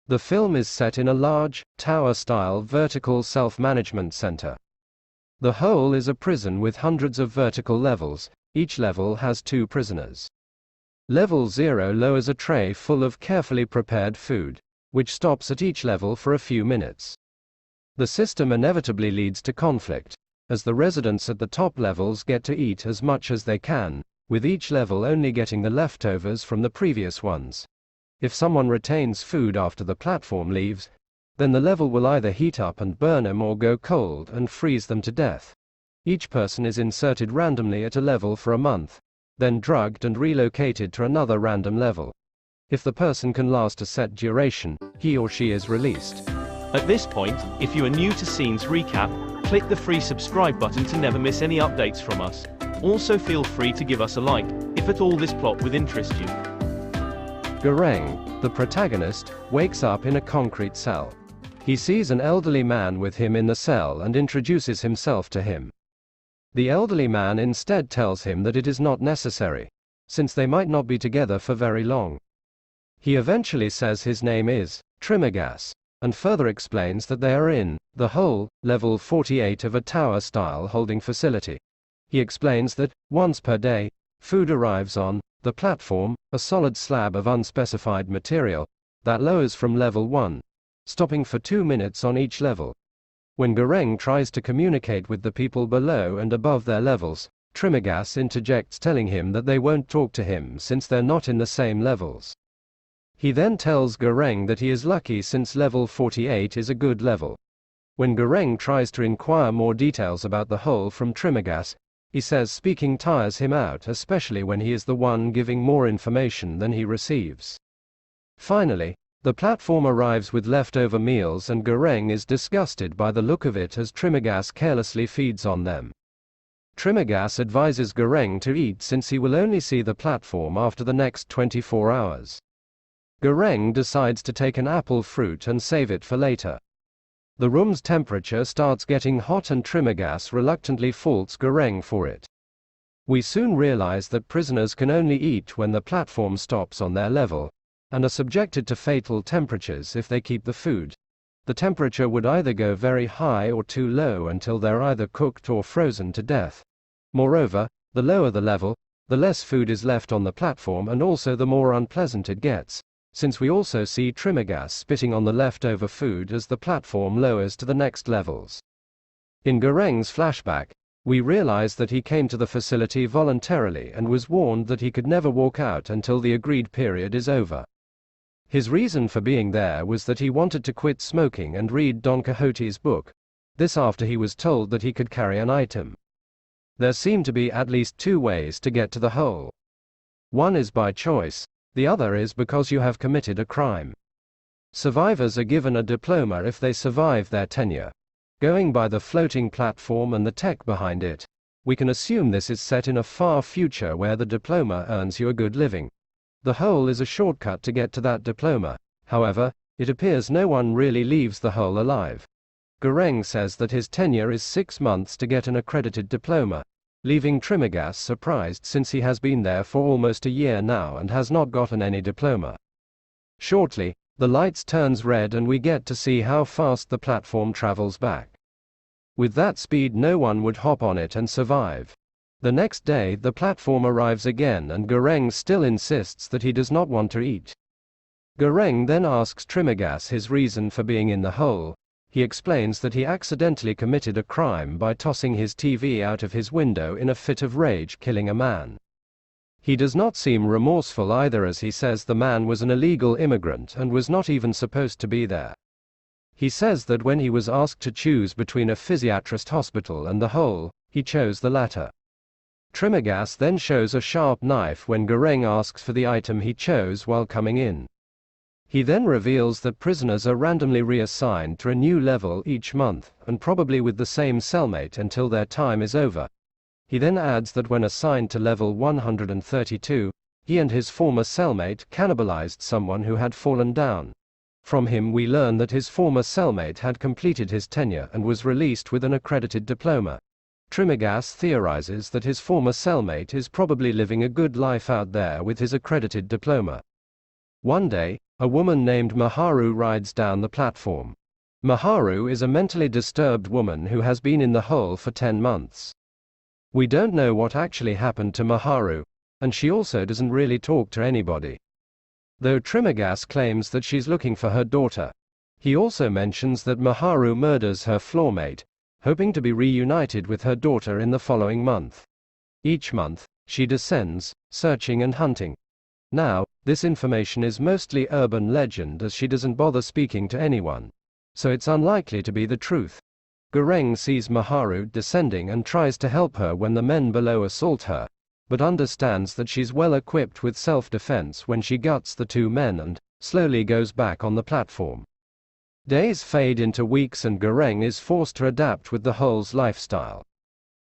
The film is set in a large, tower-style vertical self-management center. The whole is a prison with hundreds of vertical levels. Each level has 2 prisoners. Level 0 lowers a tray full of carefully prepared food, which stops at each level for a few minutes. The system inevitably leads to conflict, as the residents at the top levels get to eat as much as they can, with each level only getting the leftovers from the previous ones. If someone retains food after the platform leaves, then the level will either heat up and burn them or go cold and freeze them to death. Each person is inserted randomly at a level for a month, then drugged and relocated to another random level. If the person can last a set duration, he or she is released. At this point, if you are new to Scenes Recap, click the free subscribe button to never miss any updates from us. Also feel free to give us a like, if at all this plot would interest you. Goreng, the protagonist, wakes up in a concrete cell. He sees an elderly man with him in the cell and introduces himself to him. The elderly man instead tells him that it is not necessary, since they might not be together for very long. He eventually says his name is Trimmergas, and further explains that they are in the hole, level 48 of a tower-style holding facility. He explains that, once per day, food arrives on the platform, a solid slab of unspecified material, that lowers from level 1, stopping for 2 minutes on each level. When Goreng tries to communicate with the people below and above their levels, Trimmergas interjects telling him that they won't talk to him since they're not in the same levels. He then tells Goreng that he is lucky since level 48 is a good level. When Goreng tries to inquire more details about the hole from Trimmergas, he says speaking tires him out, especially when he is the one giving more information than he receives. Finally, the platform arrives with leftover meals and Goreng is disgusted by the look of it as Trimmergas carelessly feeds on them. Trimmergas advises Goreng to eat since he will only see the platform after the next 24 hours. Goreng decides to take an apple fruit and save it for later. The room's temperature starts getting hot and Trimmergas reluctantly faults Goreng for it. We soon realize that prisoners can only eat when the platform stops on their level, and are subjected to fatal temperatures if they keep the food. The temperature would either go very high or too low until they're either cooked or frozen to death. Moreover, the lower the level, the less food is left on the platform and also the more unpleasant it gets, since we also see Trimmergas spitting on the leftover food as the platform lowers to the next levels. In Goreng's flashback, we realize that he came to the facility voluntarily and was warned that he could never walk out until the agreed period is over. His reason for being there was that he wanted to quit smoking and read Don Quixote's book, this after he was told that he could carry an item. There seem to be at least 2 ways to get to the hole. One is by choice, the other is because you have committed a crime. Survivors are given a diploma if they survive their tenure. Going by the floating platform and the tech behind it, we can assume this is set in a far future where the diploma earns you a good living. The hole is a shortcut to get to that diploma, however, it appears no one really leaves the hole alive. Goreng says that his tenure is 6 months to get an accredited diploma, leaving Trimmergas surprised since he has been there for almost a year now and has not gotten any diploma. Shortly, the lights turns red and we get to see how fast the platform travels back. With that speed no one would hop on it and survive. The next day the platform arrives again and Goreng still insists that he does not want to eat. Goreng then asks Trimmergas his reason for being in the hole. He explains that he accidentally committed a crime by tossing his TV out of his window in a fit of rage, killing a man. He does not seem remorseful either, as he says the man was an illegal immigrant and was not even supposed to be there. He says that when he was asked to choose between a physiatrist hospital and the hole, he chose the latter. Trimmergas then shows a sharp knife when Goreng asks for the item he chose while coming in. He then reveals that prisoners are randomly reassigned to a new level each month, and probably with the same cellmate until their time is over. He then adds that when assigned to level 132, he and his former cellmate cannibalized someone who had fallen down. From him we learn that his former cellmate had completed his tenure and was released with an accredited diploma. Trimmergas theorizes that his former cellmate is probably living a good life out there with his accredited diploma. One day, a woman named Maharu rides down the platform. Maharu is a mentally disturbed woman who has been in the hole for 10 months. We don't know what actually happened to Maharu, and she also doesn't really talk to anybody. Though Trimmergas claims that she's looking for her daughter. He also mentions that Maharu murders her floormate, hoping to be reunited with her daughter in the following month. Each month, she descends, searching and hunting. Now, this information is mostly urban legend as she doesn't bother speaking to anyone. So it's unlikely to be the truth. Goreng sees Maharu descending and tries to help her when the men below assault her, but understands that she's well equipped with self-defense when she guts the 2 men and slowly goes back on the platform. Days fade into weeks and Goreng is forced to adapt with the hole's lifestyle.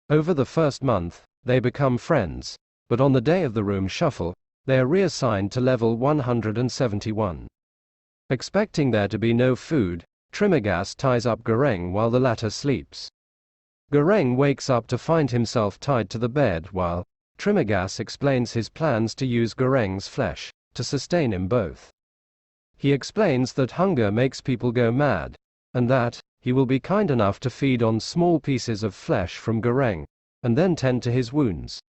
Over the first month, they become friends, but on the day of the room shuffle, they are reassigned to level 171. Expecting there to be no food, Trimmergas ties up Goreng while the latter sleeps. Goreng wakes up to find himself tied to the bed while Trimmergas explains his plans to use Goreng's flesh to sustain him both. He explains that hunger makes people go mad, and that he will be kind enough to feed on small pieces of flesh from Goreng, and then tend to his wounds.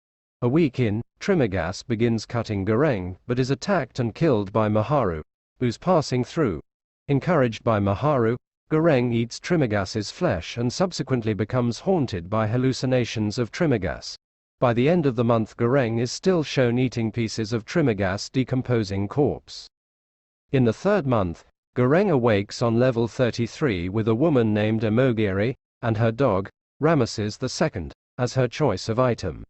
A week in, Trimmergas begins cutting Goreng but is attacked and killed by Maharu, who's passing through. Encouraged by Maharu, Goreng eats Trimmergas's flesh and subsequently becomes haunted by hallucinations of Trimmergas. By the end of the month, Goreng is still shown eating pieces of Trimmergas' decomposing corpse. In the 3rd month, Goreng awakes on level 33 with a woman named Emogiri and her dog, Ramesses II, as her choice of item.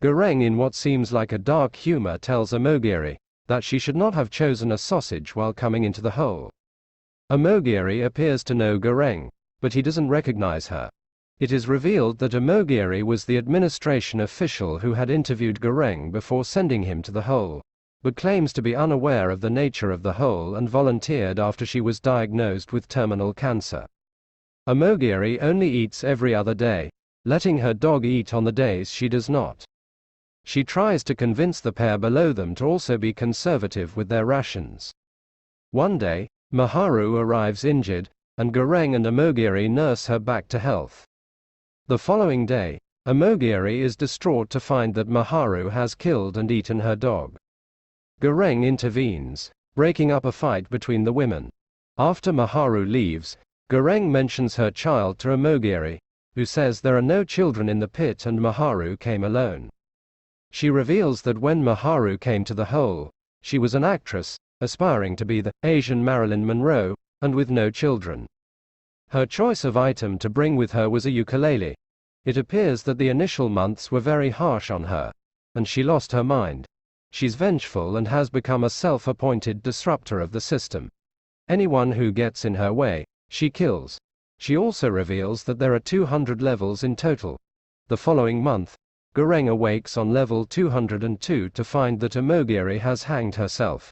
Goreng, in what seems like a dark humor, tells Emogiri that she should not have chosen a sausage while coming into the hole. Emogiri appears to know Goreng, but he doesn't recognize her. It is revealed that Emogiri was the administration official who had interviewed Goreng before sending him to the hole, but claims to be unaware of the nature of the hole and volunteered after she was diagnosed with terminal cancer. Emogiri only eats every other day, letting her dog eat on the days she does not. She tries to convince the pair below them to also be conservative with their rations. One day, Maharu arrives injured, and Goreng and Emogiri nurse her back to health. The following day, Emogiri is distraught to find that Maharu has killed and eaten her dog. Goreng intervenes, breaking up a fight between the women. After Maharu leaves, Goreng mentions her child to Emogiri, who says there are no children in the pit and Maharu came alone. She reveals that when Maharu came to the hole, she was an actress, aspiring to be the Asian Marilyn Monroe, and with no children. Her choice of item to bring with her was a ukulele. It appears that the initial months were very harsh on her, and she lost her mind. She's vengeful and has become a self-appointed disruptor of the system. Anyone who gets in her way, she kills. She also reveals that there are 200 levels in total. The following month, Goreng awakes on level 202 to find that Emogiri has hanged herself.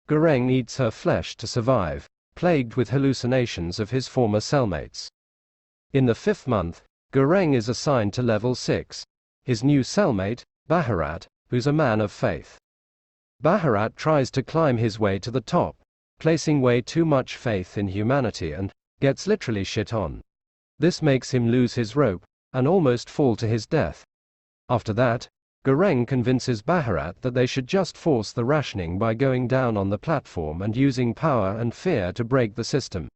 Goreng eats her flesh to survive, plagued with hallucinations of his former cellmates. In the 5th month, Goreng is assigned to level 6. His new cellmate, Baharat, who's a man of faith. Baharat tries to climb his way to the top, placing way too much faith in humanity and gets literally shit on. This makes him lose his rope and almost fall to his death. After that, Goreng convinces Baharat that they should just force the rationing by going down on the platform and using power and fear to break the system.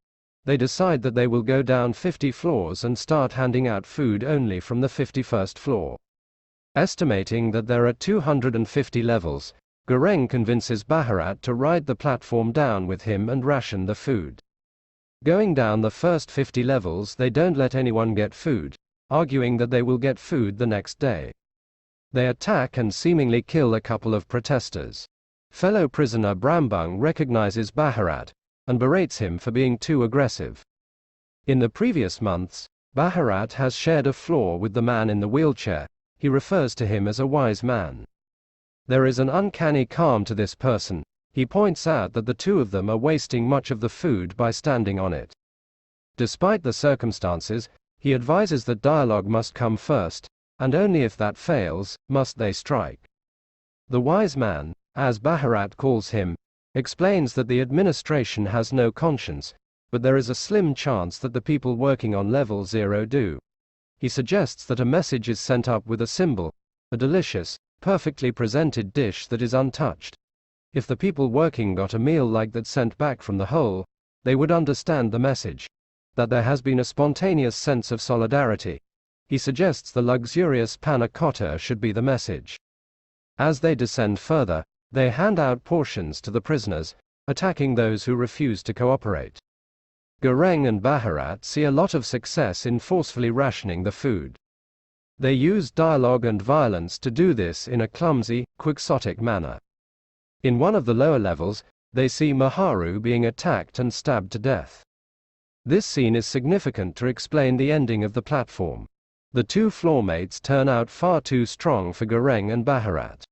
They decide that they will go down 50 floors and start handing out food only from the 51st floor. Estimating that there are 250 levels, Goreng convinces Baharat to ride the platform down with him and ration the food. Going down the first 50 levels, they don't let anyone get food, arguing that they will get food the next day. They attack and seemingly kill a couple of protesters. Fellow prisoner Brambung recognizes Baharat and berates him for being too aggressive. In the previous months, Baharat has shared a floor with the man in the wheelchair. He refers to him as a wise man. There is an uncanny calm to this person. He points out that the two of them are wasting much of the food by standing on it. Despite the circumstances, he advises that dialogue must come first, and only if that fails, must they strike. The wise man, as Baharat calls him, explains that the administration has no conscience, but there is a slim chance that the people working on level 0 do. He suggests that a message is sent up with a symbol, a delicious, perfectly presented dish that is untouched. If the people working got a meal like that sent back from the hole, they would understand the message, that there has been a spontaneous sense of solidarity. He suggests the luxurious panna cotta should be the message. As they descend further, they hand out portions to the prisoners, attacking those who refuse to cooperate. Gureng and Bharat see a lot of success in forcefully rationing the food. They use dialogue and violence to do this in a clumsy, quixotic manner. In one of the lower levels, they see Maharu being attacked and stabbed to death. This scene is significant to explain the ending of the platform. The two floormates turn out far too strong for Gureng and Bharat.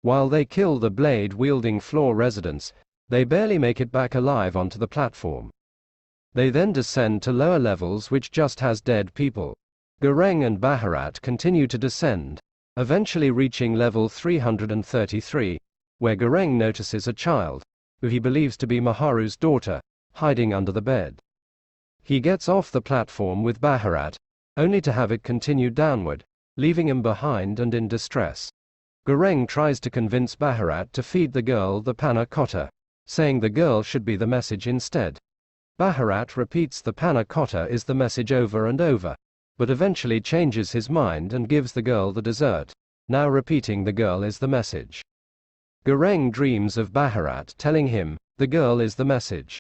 While they kill the blade-wielding floor residents, they barely make it back alive onto the platform. They then descend to lower levels which just has dead people. Gureng and Bharat continue to descend, eventually reaching level 333, where Gureng notices a child, who he believes to be Maharu's daughter, hiding under the bed. He gets off the platform with Bharat, only to have it continue downward, leaving him behind and in distress. Gureng tries to convince Bharat to feed the girl the panna cotta, saying the girl should be the message instead. Bharat repeats the panna cotta is the message over and over, but eventually changes his mind and gives the girl the dessert, now repeating the girl is the message. Gureng dreams of Bharat telling him, the girl is the message.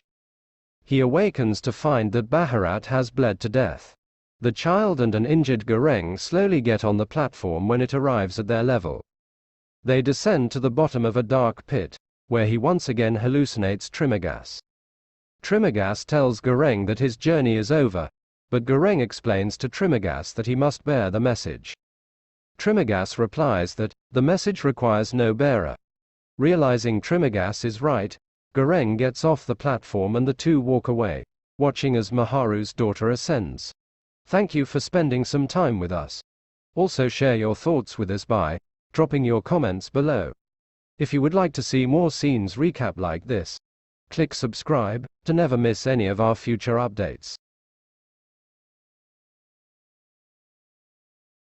He awakens to find that Bharat has bled to death. The child and an injured Gureng slowly get on the platform when it arrives at their level. They descend to the bottom of a dark pit, where he once again hallucinates Trimagasi. Trimagasi tells Gureng that his journey is over, but Gureng explains to Trimagasi that he must bear the message. Trimagasi replies that the message requires no bearer. Realizing Trimagasi is right, Gureng gets off the platform and the two walk away, watching as Maharu's daughter ascends. Thank you for spending some time with us. Also share your thoughts with us by dropping your comments below. If you would like to see more scenes recap like this, click subscribe to never miss any of our future updates.